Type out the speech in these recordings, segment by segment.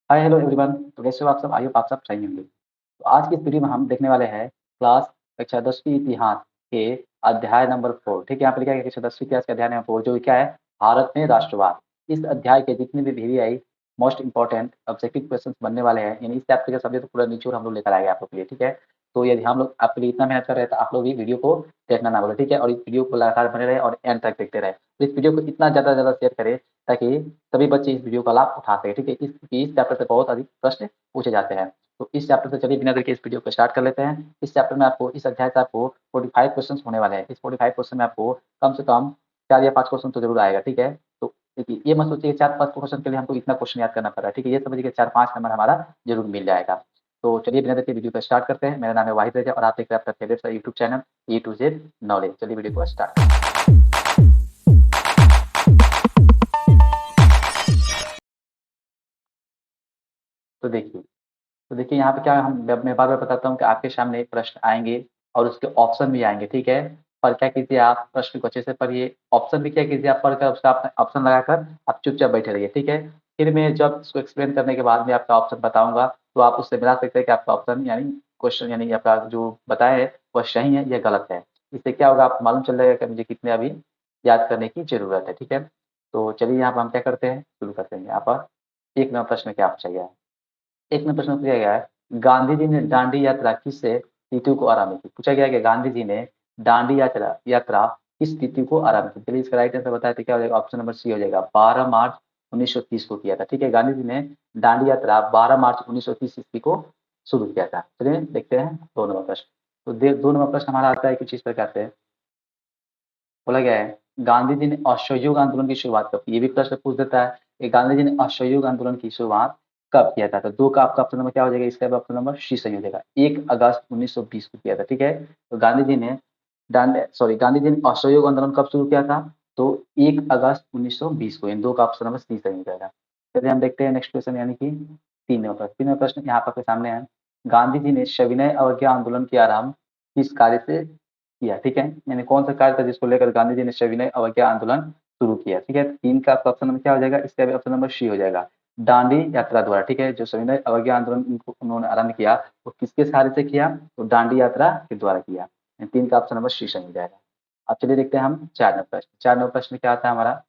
Hi hello everyone. तो कैसे हो आप सब? आई होप आप सब सही होंगे। तो आज की इस वीडियो में हम देखने वाले हैं क्लास कक्षा 10वीं इतिहास के अध्याय नंबर 4। ठीक है, यहाँ पे लिखा है कक्षा 10वीं इतिहास के अध्याय नंबर 4 जो क्या है, भारत में राष्ट्रवाद। इस अध्याय के जितने भी VVI most important objective question बनने वाले हैं, यानी इस चैप्टर का सब्जेक्ट पूरा निचोड़ हम लोग लेकर आएंगे आप लोग के लिए। ठीक है, तो यदि हम लोग आपके लिए इतना मेहनत कर रहे हैं तो आप लोग भी वीडियो को देखना ना बोले। ठीक है, और इस वीडियो को लगातार बने रहे और एंड तक देखते रहे। तो इस वीडियो को इतना ज़्यादा ज़्यादा शेयर करें ताकि सभी बच्चे इस वीडियो का लाभ उठा सके। ठीक है, इस चैप्टर से बहुत अधिक प्रश्न पूछे जाते हैं। तो इस चैप्टर से चलिए बिना देर के इस वीडियो को स्टार्ट कर लेते हैं। इस चैप्टर में आपको, इस अध्याय से आपको 45 क्वेश्चन होने वाले हैं। इस 45 क्वेश्चन में आपको कम से कम 4 या 5 क्वेश्चन तो जरूर आएगा। ठीक है, तो देखिए ये मत सोचिए 4-5 क्वेश्चन के लिए हमको इतना क्वेश्चन याद करना पड़ रहा है। ठीक है, ये समझिए कि 4-5 नंबर हमारा जरूर मिल जाएगा। तो चलिए बिना देर के वीडियो को स्टार्ट करते हैं। मेरा नाम है वाहिद रजा और आप देख रहे हैं आपका फेवरेट सा YouTube channel A to Z knowledge. चलिए वीडियो को स्टार्ट। तो देखिए यहाँ पे क्या हम मैं बार बार बताता हूँ कि आपके सामने प्रश्न आएंगे और उसके ऑप्शन भी आएंगे। ठीक है, पर क्या कीजिए, आप प्रश्न को अच्छे से पढ़िए, ऑप्शन भी क्या कीजिए आप पढ़कर उसका ऑप्शन लगाकर आप चुपचाप बैठे रहिए। ठीक है, फिर मैं जब इसको एक्सप्लेन करने के बाद में आपका ऑप्शन बताऊंगा तो आप उससे मिला सकते हैं कि आपका ऑप्शन यानी क्वेश्चन यानी आपका जो बताया है वह सही है या गलत है। इससे क्या होगा, आपको मालूम चल जाएगा कि मुझे कितने अभी याद करने की जरूरत है। ठीक है, तो चलिए यहाँ पर हम क्या करते हैं, शुरू करते हैं। यहाँ पर एक नंबर प्रश्न क्या पूछा गया है। एक में प्रश्न पूछा गया है, गांधी जी ने दांडी यात्रा किससे तिथि को आरंभ की। पूछा गया है कि गांधी जी ने दांडी यात्रा यात्रा किस तिथि को आरंभ की। चलिए इसका राइट आंसर बताए तो क्या हो जाएगा, ऑप्शन नंबर सी हो जाएगा, 12 मार्च 1930 को किया था। ठीक है, गांधी जी ने दांडी यात्रा 12 मार्च 1930 ईस्वी को शुरू किया था। चलिए देखते हैं 2 नंबर प्रश्न। तो 2 नंबर प्रश्न हमारा आता है कुछ इस प्रकार से। बोला गया है, गांधी जी ने असहयोग आंदोलन की शुरुआत कब की। ये भी प्रश्न पूछ देता है कि गांधी जी ने असहयोग आंदोलन की शुरुआत कब किया था। तो 2 का आपका ऑप्शन नंबर क्या हो जाएगा, इसका ऑप्शन नंबर सी सही हो जाएगा, 1 अगस्त 1920 को किया था। ठीक है, तो गांधी जी ने असहयोग आंदोलन कब शुरू किया था, तो 1 अगस्त 1920 को। इन 2 का ऑप्शन नंबर सी सही हो जाएगा। चलिए हम देखते हैं नेक्स्ट क्वेश्चन यानी कि 3 नंबर प्रश्न यहाँ पर आपके सामने है, गांधी जी ने सविनय अवज्ञा आंदोलन की आरंभ किस कार्य से किया। ठीक है, यानी कौन सा कार्य था जिसको लेकर गांधी जी ने सविनय अवज्ञा आंदोलन शुरू किया। ठीक है, 3 का आपका ऑप्शन नंबर क्या हो जाएगा, इसका भी ऑप्शन नंबर सी हो जाएगा, दांडी यात्रा द्वारा। ठीक है, जो सविनय अवज्ञा आंदोलन उन्होंने आरंभ किया वो किसके सहारे से किया, तो दांडी यात्रा के द्वारा किया। 3 का ऑप्शन नंबर सी सही हो जाएगा। अब चलिए देखते हैं हम 4 नंबर प्रश्न। 4 नंबर प्रश्न में क्या आता है हमारा,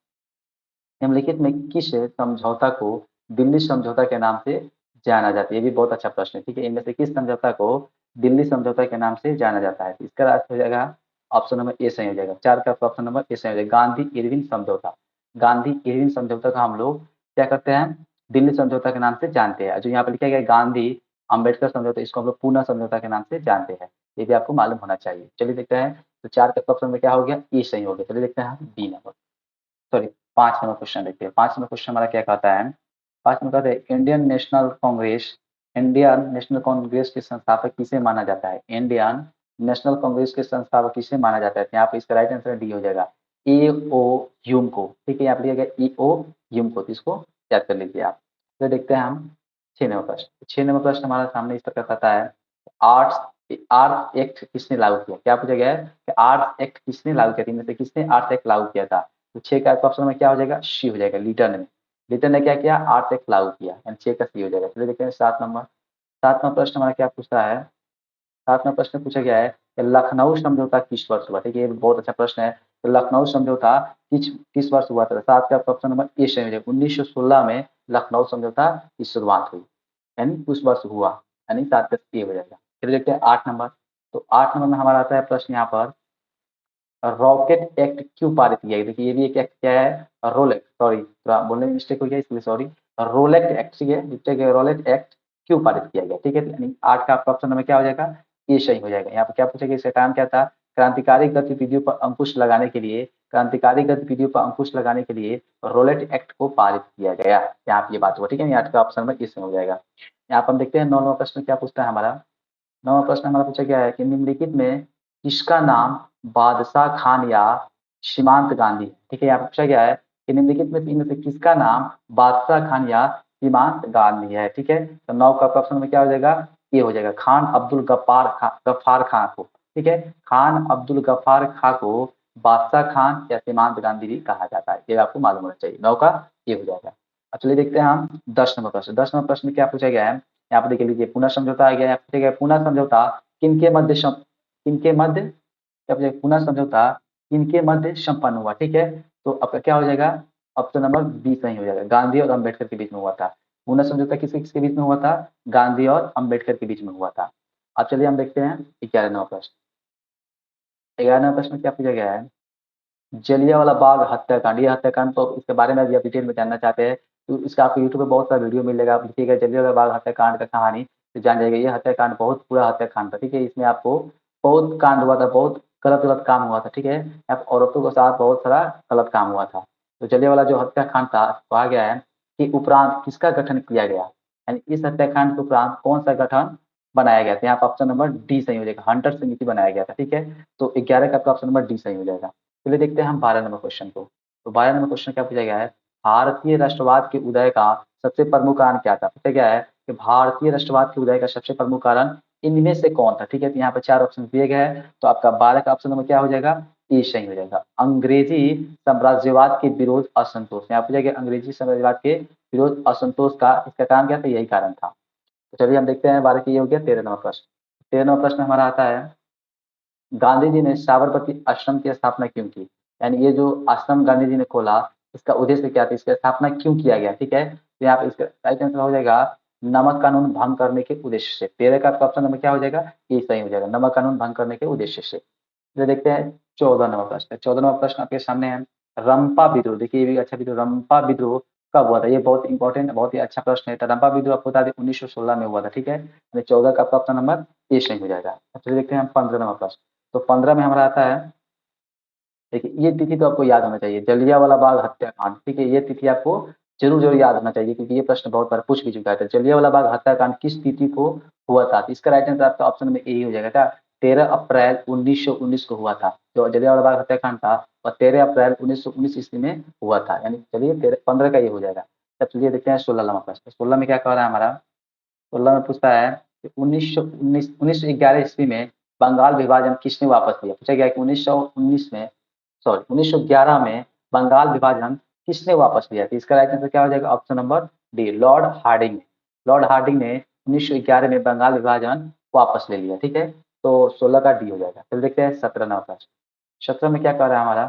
निम्नलिखित में किस समझौता को दिल्ली समझौता के नाम से जाना जाता है। ये भी बहुत अच्छा प्रश्न है। ठीक है, इनमें से किस समझौता को दिल्ली समझौता के नाम से जाना जाता है। तो इसका रास्ता हो जाएगा, ऑप्शन नंबर ए सही हो जाएगा। 4 का ऑप्शन नंबर ए सही हो जाएगा, गांधी इरविन समझौता। गांधी इरविन समझौता का हम लोग क्या करते हैं, दिल्ली समझौता के नाम से जानते हैं। जो यहाँ पर लिखा गया है गांधी अम्बेडकर समझौता, इसको हम लोग पूना समझौता के नाम से जानते हैं। ये भी आपको मालूम होना चाहिए। चलिए देखते हैं, तो 4 का ऑप्शन में क्या हो गया, ए सही हो गया। चलिए देखते हैं B number, sorry 5 number question देखिए। 5 नंबर क्वेश्चन हमारा क्या कहता है, 5 नंबर कहते हैं, इंडियन नेशनल कांग्रेस के संस्थापक किसे माना जाता है। इंडियन नेशनल कांग्रेस के संस्थापक किसे माना जाता है। तो यहाँ पे इसका राइट आंसर डी हो जाएगा, ए ओ ह्यूम को। ठीक है, यहाँ पे लिखा गया ए ओ ह्यूम को, तो इसको याद कर लीजिए आप। तो देखते हैं हम 6 नंबर प्रश्न। 6 नंबर प्रश्न हमारा सामने इस प्रकार कहता है, आर्ट्स आर्ट्स एक्ट किसने लागू किया। क्या पूछा गया है कि आर्ट्स एक्ट किसने लागू किया, इनमें से किसने आर्ट्स एक्ट लागू किया था। तो 6 का ऑप्शन में क्या हो जाएगा, सी हो जाएगा, लिटन ने। लिटन ने क्या किया, आर्ट्स एक्ट लागू किया, यानी 6 का सी हो जाएगा। चलिए देखते हैं 7 नंबर। 7 नंबर प्रश्न हमारा क्या पूछता है, 7 नंबर प्रश्न पूछा गया है कि लखनऊ समझौता किस वर्ष हुआ। ठीक है, ये बहुत अच्छा प्रश्न है। तो लखनऊ समझौता किस किस वर्ष हुआ था। 7 का ऑप्शन नंबर ए सही हो जाएगा, 1916 में लखनऊ समझौता की शुरुआत हुई, यानी उस वर्ष हुआ, यानी 7 का ए हो जाएगा। फिर देखते हैं 8 नंबर। तो 8 नंबर में हमारा आता है प्रश्न यहाँ पर, रॉकेट एक्ट क्यों पारित किया गया। देखिए ये भी एक एक्ट क्या है, रोलेट, सॉरी थोड़ा बोलने में मिस्टेक हो गया इसलिए सॉरी, रोलेट एक्ट। ठीक है, ठीक है, रोलेट एक्ट क्यों पारित किया गया। ठीक है, यानी 8 का आपका ऑप्शन में क्या हो जाएगा, ये सही हो जाएगा। यहाँ पे क्या पूछा गया, इसका काम क्या था, क्रांतिकारी गतिविधियों पर अंकुश लगाने के लिए, क्रांतिकारी गतिविधियों पर अंकुश लगाने के लिए रोलेट एक्ट को पारित किया गया। यहाँ पे ये बात हुआ। ठीक है, 8 का ऑप्शन में इसमें हो जाएगा। यहाँ पर हम देखते हैं 9 नंबर प्रश्न क्या पूछता है हमारा। 9वां प्रश्न हमारा पूछा गया है कि निम्नलिखित में किसका नाम बादशाह खान या सीमांत गांधी। ठीक है, यहाँ पे पूछा गया है कि निम्नलिखित में इनमें से किसका नाम बादशाह खान या सीमांत गांधी है। ठीक है, तो 9 का ऑप्शन में क्या हो जाएगा, ये हो जाएगा, खान अब्दुल गफ्फार खां को। ठीक है, खान अब्दुल गफ्फार खां को बादशाह खान या सीमांत गांधी भी कहा जाता है, ये आपको मालूम होना चाहिए। 9 का ये हो जाएगा। अब चलिए देखते हैं हम 10 नंबर प्रश्न। 10 नंबर प्रश्न में क्या पूछा गया है, यहाँ पर देख लीजिए, पुनः समझौता आ गया है। पूछा गया पुनः समझौता किनके मध्य किनके मध्य, क्या पूछा गया? पुनः समझौता किनके मध्य संपन्न हुआ, ठीक है। तो आपका क्या हो जाएगा, ऑप्शन नंबर बी सही हो जाएगा, गांधी और अम्बेडकर के बीच में हुआ था। पुनः समझौता किसके किसके बीच में हुआ था, गांधी और अम्बेडकर के बीच में हुआ था। अब चलिए हम देखते हैं 11 नंबर प्रश्न। 11 नंबर प्रश्न में क्या पूछा गया है, जलियांवाला बाग हत्याकांड, ये हत्याकांड तो इसके बारे में भी आप डिटेल में जानना चाहते हैं तो इसका आपको यूट्यूब पे बहुत सारा वीडियो मिलेगा, आप लिखिएगा जलियांवाला बाग हत्याकांड का कहानी, तो जान जाएगा ये हत्याकांड बहुत बुरा हत्याकांड था, ठीक है। इसमें आपको बहुत कांड हुआ था, बहुत गलत गलत काम हुआ था, ठीक है। यहाँ पे औरतों के साथ बहुत सारा गलत काम हुआ था। तो जलियांवाला जो हत्याकांड था, कहा गया है कि उपरांत किसका गठन किया गया, यानी इस हत्याकांड के उपरांत कौन सा गठन बनाया गया था। यहाँ पर ऑप्शन नंबर डी सही हो जाएगा, हंटर समिति बनाया गया था, ठीक है। तो 11 का आपका ऑप्शन नंबर डी सही हो जाएगा। चलिए देखते हैं हम 12 नंबर क्वेश्चन को। तो 12 नंबर क्वेश्चन क्या पूछा गया है, भारतीय राष्ट्रवाद के उदय का सबसे प्रमुख कारण क्या था। पूछा गया है कि भारतीय राष्ट्रवाद के उदय का सबसे प्रमुख कारण इनमें से कौन था, ठीक है। तो यहाँ पे 4 ऑप्शन दिए गए हैं, तो आपका 12 का ऑप्शन नंबर क्या हो जाएगा, ए सही हो जाएगा। अंग्रेजी साम्राज्यवाद के विरोध असंतोष, यहाँ पूछा गया अंग्रेजी साम्राज्यवाद के विरोध असंतोष का इसका कारण क्या था, यही कारण था। तो चलिए हम देखते हैं 12 की, ये हो गया 13 नंबर प्रश्न। 13 नंबर प्रश्न हमारा आता है, गांधी जी ने साबरमती आश्रम की स्थापना क्यों की, यानी ये जो आश्रम गांधी जी ने खोला, इसका उद्देश्य क्या था, इसकी स्थापना क्यों किया गया, ठीक है। तो यहाँ पे इसका राइट आंसर हो जाएगा नमक कानून भंग करने के उद्देश्य से। 13 का आपका ऑप्शन नंबर क्या हो जाएगा, ये सही हो जाएगा, नमक कानून भंग करने के उद्देश्य से। तो देखते हैं 14 नंबर प्रश्न। 14 नंबर प्रश्न आपके सामने है, रंपा विद्रोह, देखिए ये भी अच्छा विद्रोह, रंपा विद्रोह कब हुआ था, ये बहुत इंपॉर्टेंट बहुत ही अच्छा प्रश्न है। तो रंपा विद्रोह आपको बता दें 1916 में हुआ था, ठीक है। 14 का आपका ऑप्शन नंबर ए सही हो जाएगा। अब चलिए देखते हैं हम 15 नंबर प्रश्न। तो 15 में हमारा आता है, देखिए ये तिथि तो आपको याद होना चाहिए, जलियांवाला बाग हत्याकांड, ठीक है। ये तिथि आपको जरूर जरूर याद होना चाहिए, क्योंकि ये प्रश्न बहुत बार पूछ भी चुका है। तो जलियांवाला बाग हत्याकांड किस तिथि को हुआ था, तो इसका राइट आंसर आपका ऑप्शन में ए ही हो जाएगा क्या, 13 अप्रैल 1919 को हुआ था। जो जलियांवाला बाग हत्याकांड था वह 13 अप्रैल 1919 ईस्वी में हुआ था, यानी चलिए 15 का ये हो जाएगा। तब चलिए देखते हैं 16 नंबर प्रश्न। 16 में क्या कह रहा है हमारा, 16 में पूछता है कि 1911 ईस्वी में बंगाल विभाजन किसने वापस लिया। पूछा गया कि 1919 में, सॉरी 1911 में बंगाल विभाजन किसने वापस लिया। तो इसका राइट आंसर क्या हो जाएगा, option number D, Lord Hardinge ने। लॉर्ड हार्डिंग ने 1911 में बंगाल विभाजन वापस ले लिया, ठीक है। तो 16 का डी हो जाएगा। फिर देखते हैं 17 नंबर प्रश्न। 17 में क्या कह रहा है हमारा,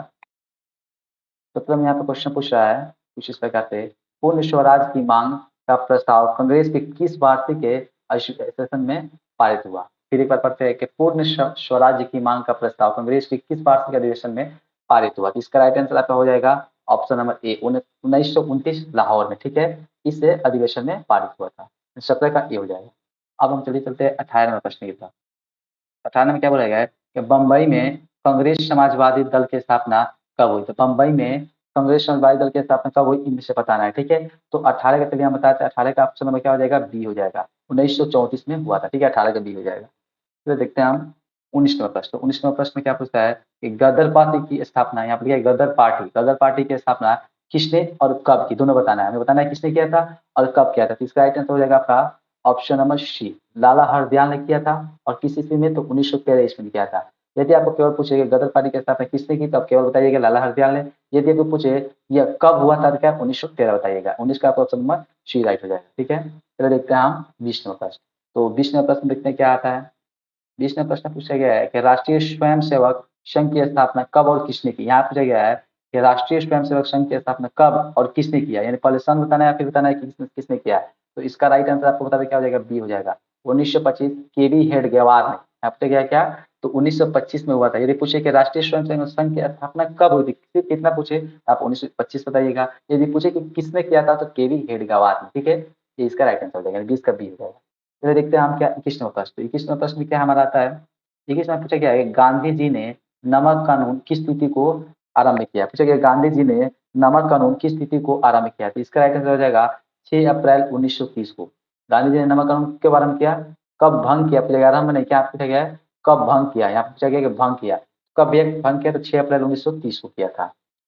17 में यहाँ पे क्वेश्चन पूछ रहा है कुछ इस प्रकार से, पूर्ण स्वराज की मांग का प्रस्ताव कांग्रेस के किस वार्षिक अधिवेशन में पारित हुआ। फिर एक बार पढ़ते हैं कि पूर्ण स्वराज्य की मांग का प्रस्ताव कांग्रेस के किस वार्षिक अधिवेशन में पारित हुआ। तो इसका राइट आंसर आपका हो जाएगा ऑप्शन नंबर ए, 1929 लाहौर में, ठीक है। इस अधिवेशन में पारित हुआ था। 17 का ए हो जाएगा। अब हम चलिए चलते हैं 18 नंबर प्रश्न की तरफ। 18 में क्या बोला गया है कि बम्बई में कांग्रेस समाजवादी दल की स्थापना कब हुई। तो बम्बई में कांग्रेस समाजवादी दल की स्थापना कब हुई, इनमें से बताना है, ठीक है। तो 18 का चलिए हम बताते हैं, 18 का ऑप्शन नंबर क्या हो जाएगा, बी हो जाएगा, 1934 में हुआ था, ठीक है। 18 का बी हो जाएगा। तो देखते हैं हम 19 नंबर प्रश्न। 19 नंबर प्रश्न में क्या पूछता है कि गदर पार्टी की स्थापना, यहाँ पर क्या है, गदर पार्टी की स्थापना किसने और कब की, दोनों बताना है, हमें बताना है किसने किया था और कब किया था। तो इसका राइट आंसर हो जाएगा आपका ऑप्शन नंबर सी, लाला हरदयाल ने किया था। और किस ईस्वी में, तो 1913 ईस्वी में किया था। यदि आपको केवल पूछेगा गदर पार्टी की स्थापना किसने की, तो आप केवल बताइएगा लाला हरदयाल ने। यदि आपको पूछे यह कब हुआ था, तो क्या 1913 बताइएगा। 19 का आपका ऑप्शन नंबर सी राइट हो जाएगा, ठीक है। चलो देखते हैं हम 20 नंबर प्रश्न। तो 20 नंबर प्रश्न देखते हैं क्या आता है। 20 में प्रश्न पूछा गया है कि राष्ट्रीय स्वयंसेवक संघ की स्थापना कब और किसने की। यहाँ पूछा गया है कि राष्ट्रीय स्वयंसेवक संघ की स्थापना कब और किसने किया, यानी पहले सन बताना है फिर बताना है कि किसने किसने किया। तो इसका राइट आंसर आपको बता दें क्या हो जाएगा, बी हो जाएगा, 1925 केवी हेडगेवार ने। यहाँ पूछा गया क्या, तो 1925 में हुआ था। यदि पूछे कि राष्ट्रीय स्वयंसेवक संघ की स्थापना कब हुई थी, सिर्फ कितना पूछे तो आप 1925 बताइएगा। यदि पूछे कि किसने किया था, तो केवी हेडगेवार ने, ठीक है। ये इसका राइट आंसर हो जाएगा, 20 का बी हो जाएगा। चलिए देखते हैं हम क्या 21वां प्रश्न। तो 21वां प्रश्न में क्या हमारा आता है, 21वां पूछा गया है गांधी जी ने नमक कानून किस तिथि को आरंभ किया। पूछा गया गांधी जी ने नमक कानून किस तिथि को आरंभ किया। तो इसका राइट आंसर हो जाएगा 6 अप्रैल 1930 को। गांधी जी ने नमक कानून कब आरंभ किया, कब भंग किया, पूछा गया आरंभ नहीं, क्या पूछा गया है कब भंग किया। यहाँ पूछा गया कि भंग किया, कब ये भंग किया, तो 6 अप्रैल 1930 को किया था।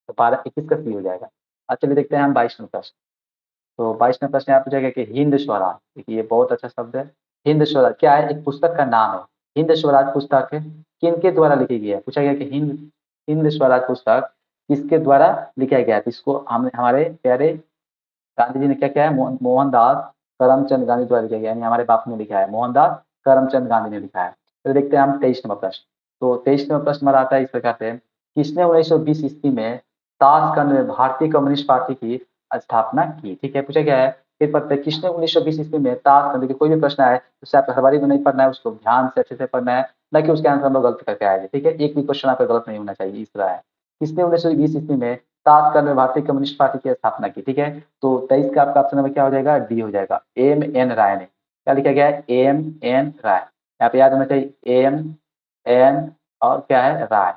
तो 12 21 का सी हो जाएगा। अब चलिए देखते हैं हम 22वां प्रश्न। तो 22वां प्रश्न यहाँ पूछा गया कि हिंद स्वराज, देखिए ये बहुत अच्छा शब्द है। हिंद स्वराज क्या है, एक पुस्तक का नाम है। हिंद स्वराज पुस्तक किनके द्वारा लिखी गई है। पूछा गया कि हिंद हिंद स्वराज पुस्तक किसके द्वारा लिखा गया है। तो इसको हम हमारे प्यारे गांधी जी ने क्या किया है, मोहनदास करमचंद गांधी द्वारा लिखा गया, यानी हमारे बापू ने लिखा है, मोहनदास करमचंद गांधी ने लिखा है। तो देखते हैं हम 23 नंबर प्रश्न। तो 23 नंबर प्रश्न हमारा आता है इस प्रकार से, किसने 1920 ईस्वी में ताशकंद में भारतीय कम्युनिस्ट पार्टी की स्थापना की? ठीक है, पूछा गया है। फिर पढ़ते हैं, किसने 1920 ईस्वी में ताशकंद की, कोई भी प्रश्न आए उससे आप हर बारी तो नहीं पढ़ना है, उसको ध्यान से अच्छे से पढ़ना है, ना कि उसके आंसर हम लोग गलत करके आए। ठीक है, एक भी क्वेश्चन आपका गलत नहीं होना चाहिए, इस तरह है। किसने 1920 ईस्वी में ताशकंद में भारतीय कम्युनिस्ट पार्टी की स्थापना की? ठीक है, तो 23 का आपका ऑप्शन नंबर क्या हो जाएगा, डी हो जाएगा, एम एन राय ने। क्या लिखा गया है, एम एन राय, यहाँ पे याद होना चाहिए एम एन और क्या है, राय।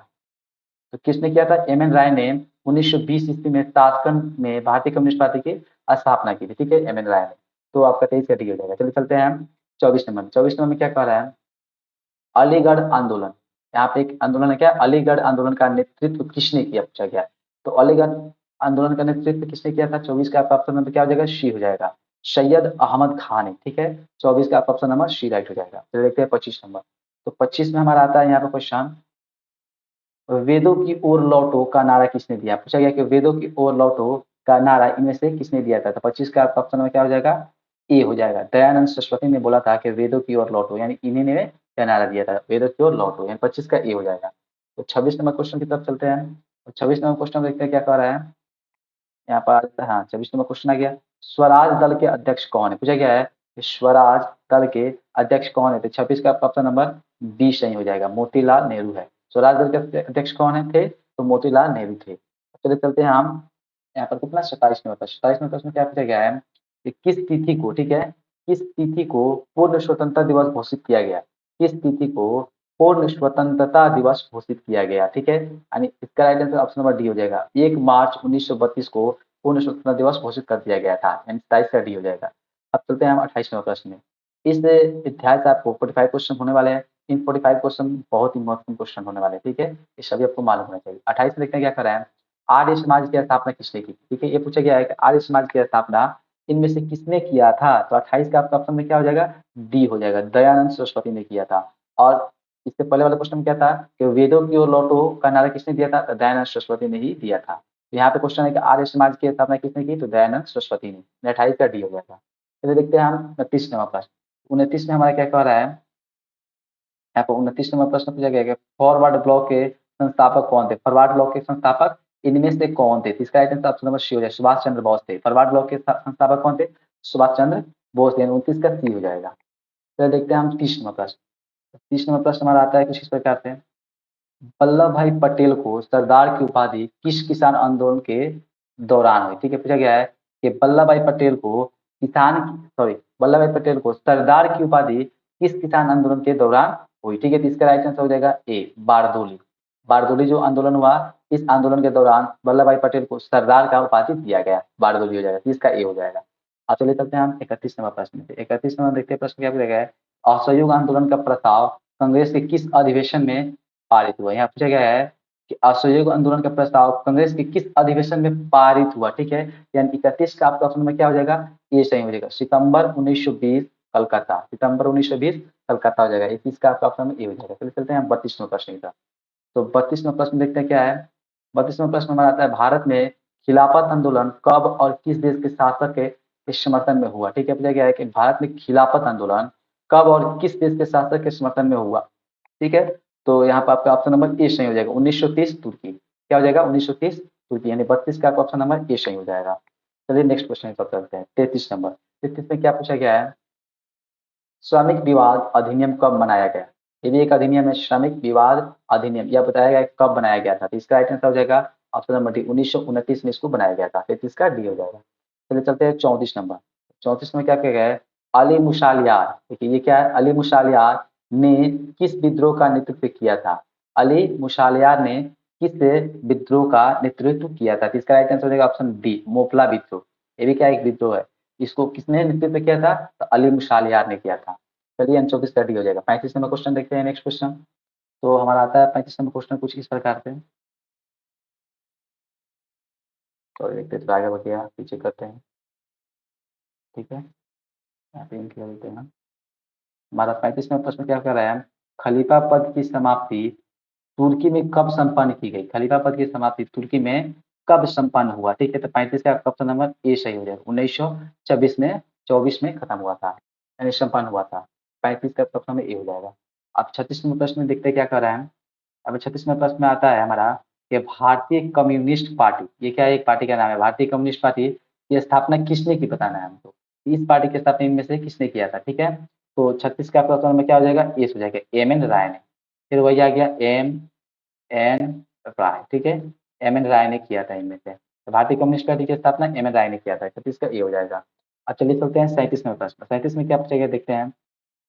तो किसने किया था, एम एन राय ने 1920 ईस्वी में ताशकंद में भारतीय कम्युनिस्ट पार्टी की स्थापना की थी। ठीक है, एम एन राय ने। तो आपका 23 का डी हो जाएगा। चलिए चलते हैं हम 24 नंबर। 24 नंबर में क्या कह रहा है, अलीगढ़ आंदोलन। यहाँ पे एक आंदोलन है, क्या, अलीगढ़ आंदोलन का नेतृत्व किसने किया, पूछा गया है। तो अलीगढ़ आंदोलन का नेतृत्व किसने किया था, 24 का आपका ऑप्शन नंबर क्या हो जाएगा, शी हो जाएगा, सैयद अहमद खान ने। ठीक है, 24 का आपका ऑप्शन नंबर शी राइट हो जाएगा। तो देखते हैं 25 नंबर। तो 25 में हमारा आता है यहाँ पे क्वेश्चन, वेदों की ओर लौटो का नारा किसने दिया? पूछा गया कि वेदों की ओर लौटो का नारा इनमें से किसने दिया था? तो 25 का आपका ऑप्शन में क्या हो जाएगा, ए हो जाएगा, दयानंद सरस्वती ने बोला था कि वेदों की ओर लौटो, यानी इन्हीं ने क्या नारा दिया था, वेदों की ओर लौटो, यानी 25 का ए हो जाएगा। तो 26 नंबर क्वेश्चन की तरफ चलते हैं। तो 26 नंबर क्वेश्चन देखते हैं क्या कह रहा है यहाँ पर। हाँ, 26 नंबर क्वेश्चन आ गया, स्वराज दल के अध्यक्ष कौन है? पूछा गया है कि स्वराज दल के अध्यक्ष कौन है? तो 26 का ऑप्शन नंबर बी सही हो जाएगा, मोतीलाल नेहरू है। स्वराज दल के अध्यक्ष कौन है थे, तो मोतीलाल नेहरू थे। चलिए चलते हैं हम यहाँ पर कितना, 27 नंबर प्रश्न। 27 नंबर प्रश्न क्या पूछा गया है कि किस तिथि को, ठीक है, किस तिथि को पूर्ण स्वतंत्रता दिवस घोषित किया गया? किस तिथि को पूर्ण स्वतंत्रता दिवस घोषित किया गया? ठीक है, यानी इसका right answer option number D हो जाएगा, 1 मार्च 1932 को पूर्ण स्वतंत्रता दिवस घोषित कर दिया गया था, यानी 27 का डी हो जाएगा। अब चलते हैं हम 28 नंबर प्रश्न में। इस अध्याय से आपको 45 क्वेश्चन होने वाले हैं। इन 45 क्वेश्चन बहुत ही महत्वपूर्ण क्वेश्चन होने वाले हैं। ठीक है, ये सभी आपको मालूम होना चाहिए। 28 में देखते हैं क्या कर रहा है, आर्य समाज की स्थापना किसने की? ठीक है, ये पूछा गया है कि आर्य समाज की स्थापना इनमें से किसने किया था? तो 28 का आपका ऑप्शन में क्या हो जाएगा, डी हो जाएगा, दयानंद सरस्वती ने किया था। और इससे पहले वाला क्वेश्चन क्या था कि वेदों की ओर लौटो का नारा किसने दिया था? तो दयानंद सरस्वती ने ही दिया था। तो यहाँ पे क्वेश्चन है कि आर्य समाज की स्थापना किसने की? तो दयानंद सरस्वती ने। 28 का डी हो जाएगा। चलिए देखते हैं हम 29 नंबर प्रश्न। 29 में हमारा क्या कह रहा है, यहाँ पर 29 नंबर प्रश्न पूछा गया है कि फॉरवर्ड ब्लॉक के संस्थापक कौन थे? फॉरवर्ड ब्लॉक के संस्थापक इनमें से कौन थे? तो इसका right answer option number C हो जाए, सुभाष चंद्र बोस थे। फॉरवर्ड ब्लॉक के संस्थापक कौन थे? सुभाष चंद्र बोस, यानी 29 का सी हो जाएगा। तो देखते हैं हम 30 नंबर प्रश्न। 30 नंबर प्रश्न हमारा आता है कुछ इस प्रकार से, वल्लभ भाई पटेल को सरदार की उपाधि किस किसान आंदोलन के दौरान हुई? ठीक है, पूछा गया है कि वल्लभ भाई पटेल को किसान, सॉरी, वल्लभ भाई पटेल को सरदार की उपाधि किस किसान आंदोलन के दौरान हुई? ठीक है, तो इसका राइट आंसर हो जाएगा ए, बारदोली। बारदोली जो आंदोलन हुआ, इस आंदोलन के दौरान वल्लभ भाई पटेल को सरदार का उपाधि दिया गया, बारदोली हो जाएगा, तो इसका ए हो जाएगा। अब चलिए चलते हैं हम 31 नंबर प्रश्न में। 31 नंबर देखते हैं प्रश्न क्या पूछा गया है, असहयोग आंदोलन का प्रस्ताव कांग्रेस के किस अधिवेशन में पारित हुआ? यहाँ पूछा गया है कि असहयोग आंदोलन का प्रस्ताव कांग्रेस के किस अधिवेशन में पारित हुआ? ठीक है, यानी 31 का आपका ऑप्शन में क्या हो जाएगा, ये सही हो जाएगा, सितंबर 1920 कलकत्ता, सितंबर 1920 कलकत्ता हो जाएगा। 31 का आपका ऑप्शन में ए हो जाएगा। चलिए चलते हैं 32 प्रश्न की तरफ। तो 32वां प्रश्न देखते हैं क्या है। 32वां प्रश्न हमारा आता है, भारत में खिलाफत आंदोलन कब और किस देश के शासक के समर्थन में हुआ? ठीक है, पूछा गया है कि भारत में खिलाफत आंदोलन कब और किस देश के शासक के समर्थन में हुआ? ठीक है, तो यहाँ पर आपका ऑप्शन नंबर ए सही हो जाएगा, 1930 तुर्की। क्या हो जाएगा, 1930 तुर्की, यानी 32 का आपका ऑप्शन नंबर ए सही हो जाएगा। चलिए नेक्स्ट क्वेश्चन की तरफ चलते हैं। 33 नंबर, 33 में क्या पूछा गया है, श्रमिक विवाद अधिनियम कब बनाया गया? ये भी एक अधिनियम है, श्रमिक विवाद अधिनियम, यह बताया गया है कब बनाया गया था। तो इसका राइट आंसर हो जाएगा ऑप्शन नंबर डी, 1929 में इसको बनाया गया था। 33 का डी हो जाएगा। चलिए चलते हैं 34 नंबर। 34 में क्या किया गया है, अली मुसालियार। देखिए ये क्या है, अली मुसालियार ने किस विद्रोह का नेतृत्व किया था? अली मुसालियार ने किस विद्रोह का नेतृत्व किया था? तो इसका राइट आंसर हो जाएगा ऑप्शन डी, मोपला विद्रोह। ये भी क्या एक विद्रोह है, इसको किसने नेतृत्व किया था? तो अली मुसालियार ने किया था। चलिए 34 का डी हो जाएगा। 35 नंबर क्वेश्चन देखते हैं, नेक्स्ट क्वेश्चन। तो हमारा आता है 35 नंबर क्वेश्चन कुछ इस प्रकार से, तो देखते हैं, तो आगे बढ़िया पीछे करते हैं। ठीक है, यहाँ पे इनके लेते हैं। हमारा 35वां प्रश्न क्या कर रहा है, खलीफा पद की समाप्ति तुर्की में कब संपन्न की गई? खलीफा पद की समाप्ति तुर्की में कब संपन्न हुआ, ठीक है, तो 35 का ऑप्शन नंबर ए सही हो जाएगा। 1924 में 24 में खत्म हुआ था, यानी संपन्न हुआ था। 35 का ऑप्शन नंबर ए हो जाएगा। अब 36 नंबर प्रश्न में देखते हैं क्या कर रहा है। अब 36 नंबर प्रश्न में आता है हमारा कि भारतीय कम्युनिस्ट पार्टी, ये क्या एक पार्टी का नाम है, भारतीय कम्युनिस्ट पार्टी, ये स्थापना किसने की बताना है हमको। इस पार्टी की स्थापना इनमें से किसने किया था, ठीक है। तो 36 का ऑप्शन में क्या हो जाएगा, ए हो जाएगा, एम एन राय ने। फिर वही आ गया एम एन राय, ठीक है, एम एन राय ने किया था इनमें से। तो भारतीय कम्युनिस्ट पार्टी की स्थापना एम एन राय ने किया था, 36 का ए हो जाएगा। अब चलिए चलते हैं 37 में प्रश्न। 37 में क्या पूछेगा देखते हैं।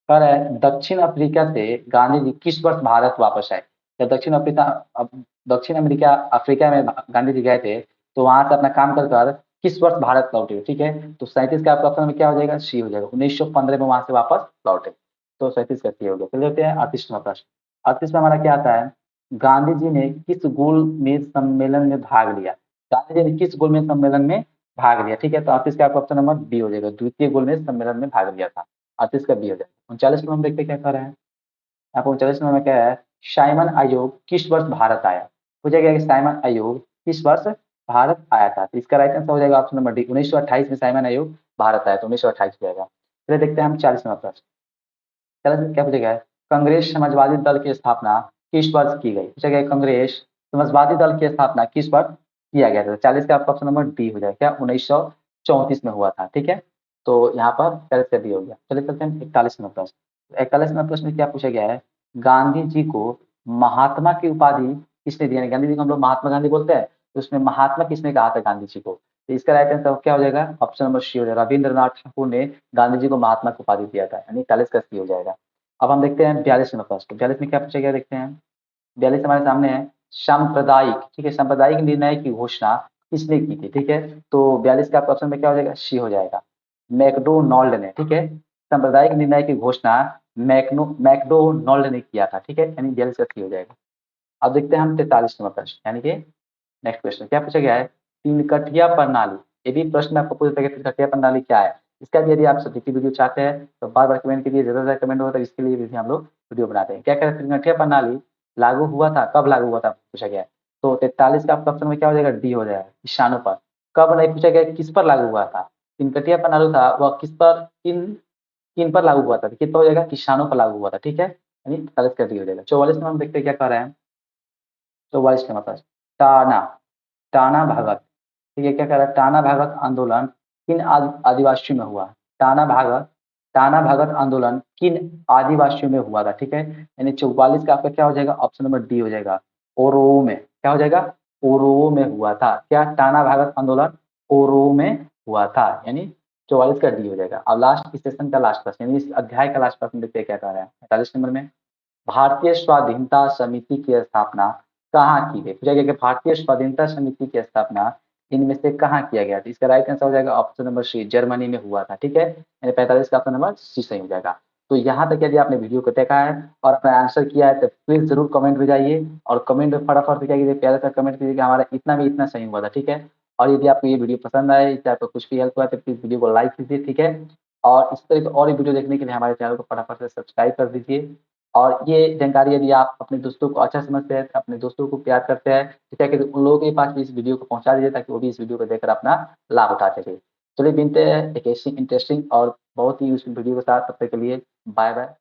कह रहा है दक्षिण अफ्रीका से गांधी जी किस वर्ष भारत वापस आए। जब दक्षिण अमेरिका अफ्रीका में गांधी जी गए थे, तो वहां से अपना काम कर कर किस वर्ष भारत लौटे, ठीक है। तो 37 का आपका ऑप्शन में क्या हो जाएगा, सी हो जाएगा, 1915 में वहां से वापस लौटे। तो 37 का सी हो गया। चलिए देखते हैं 38वां प्रश्न। 38 में हमारा क्या आता है, गांधी जी ने किस गोलमेज सम्मेलन में भाग लिया। गांधी जी ने किस गोलमेज सम्मेलन में भाग लिया, ठीक है। तो 38 का आपका ऑप्शन नंबर बी हो जाएगा, द्वितीय गोलमेज सम्मेलन में भाग लिया था। 38 का बी हो जाएगा। 39 में हम देखते हैं क्या कर रहे हैं। यहाँ पर 39 में हमें क्या है, साइमन आयोग किस वर्ष भारत आया। पूछा गया कि साइमन आयोग किस वर्ष भारत आया था। तो इसका राइट आंसर हो जाएगा ऑप्शन नंबर डी, 1928 में साइमन आयोग भारत आया, तो 1928 हो जाएगा। फिर देखते हैं हम 40वां प्रश्न। 40 में क्या पूछा गया है, कांग्रेस समाजवादी दल की स्थापना किस वर्ष की गई। पूछा गया है, कांग्रेस समाजवादी दल की स्थापना किस वर्ष किया गया था। 40 का आपका ऑप्शन नंबर डी हो जाएगा, क्या 1934 में हुआ था, ठीक है। तो यहाँ पर 40 का डी हो गया। चलिए चलते हैं 41वां प्रश्न। 41वां प्रश्न में क्या पूछा गया है, गांधी जी को महात्मा की उपाधि किसने दी। यानी गांधी जी को हम लोग महात्मा गांधी बोलते हैं, तो उसमें महात्मा किसने कहा था गांधी जी को। तो इसका राइट आंसर क्या हो जाएगा, ऑप्शन नंबर सी हो जाएगा, रविंद्रनाथ ठाकुर ने गांधी जी को महात्मा की उपाधि दिया था, यानी 40 का सी हो जाएगा। अब हम देखते हैं 42वां प्रश्न। 42 में क्या पूछा गया देखते हैं। 42 हमारे सामने है, सांप्रदायिक, ठीक है, सांप्रदायिक निर्णय की घोषणा किसने की थी, ठीक है। तो 42 का ऑप्शन में क्या हो जाएगा, सी हो जाएगा, मैकडोनाल्ड ने, ठीक है। सांप्रदायिक निर्णय की घोषणा मैकडोनाल्ड ने किया था, ठीक है, यानी 42 का सी हो जाएगा। अब देखते हैं हम 43वां प्रश्न, यानी कि नेक्स्ट क्वेश्चन क्या पूछा गया है, तीनकठिया प्रणाली। ये भी प्रश्न आपको पूछा था कि तीनकठिया प्रणाली क्या है। इसका भी यदि आप सटीक वीडियो चाहते हैं तो बार बार कमेंट कीजिए, ज्यादा से कमेंट होता है, इसके लिए भी हम लोग वीडियो बनाते हैं। क्या कहते हैं, तीनकठिया प्रणाली लागू हुआ था, कब लागू हुआ था पूछा गया है। तो 43 का आपका ऑप्शन में क्या हो जाएगा, डी हो जाएगा, किसानों पर। कब नहीं पूछा गया, किस पर लागू हुआ था। तीनकठिया प्रणाली था वह किस पर, किन किन पर लागू हुआ था, किस पर हो जाएगा, किसानों पर लागू हुआ था, ठीक है, यानी 43 का डी हो जाएगा। 44 में हम देखते हैं क्या कर रहे हैं। 44 का मतलब टाना टाना भगत, ठीक है, क्या कह रहा है, टाना भगत आंदोलन किन आदिवासियों में हुआ। टाना भगत टाना भगत आंदोलन किन आदिवासियों में हुआ था, ठीक है, यानी 44 का आपका क्या हो जाएगा, ऑप्शन नंबर डी हो जाएगा, ओरो में। क्या हो जाएगा, ओरो में हुआ था। क्या, टाना भगत आंदोलन ओरो में हुआ था, यानी 44 का डी हो जाएगा। अब लास्ट इस सेशन का लास्ट प्रश्न, यानी इस अध्याय का लास्ट प्रश्न देखते हैं क्या कह रहा है 45 नंबर में। भारतीय स्वाधीनता समिति की स्थापना कहाँ की गई। पूछा गया कि भारतीय स्वाधीनता समिति की स्थापना इनमें से कहाँ किया गया था। इसका राइट आंसर हो जाएगा ऑप्शन नंबर सी, जर्मनी में हुआ था, ठीक है, यानी 45 का ऑप्शन नंबर सी सही हो जाएगा। तो यहाँ तक यदि आपने वीडियो को देखा है और अपना आंसर किया है तो प्लीज जरूर कमेंट में जाइए और कमेंट में फटाफट से क्या कीजिए, प्यारा सा कमेंट कीजिए कि हमारा इतना में इतना सही हुआ था, ठीक है। और यदि आपको ये वीडियो पसंद आए, इससे आपको कुछ भी हेल्प हुआ तो प्लीज वीडियो को लाइक कीजिए, ठीक है। और इस तरह के और वीडियो देखने के लिए हमारे चैनल को फटाफट से सब्सक्राइब कर दीजिए। और ये जानकारी यदि आप अपने दोस्तों को अच्छा समझते हैं, अपने दोस्तों को प्यार करते हैं, तो क्या कहते हैं, उन लोगों के पास भी इस वीडियो को पहुंचा दीजिए ताकि वो भी इस वीडियो को देखकर अपना लाभ उठा सके। चलिए मिलते हैं एक ऐसी इंटरेस्टिंग और बहुत ही यूजफुल वीडियो के साथ, तब तक के लिए बाय बाय।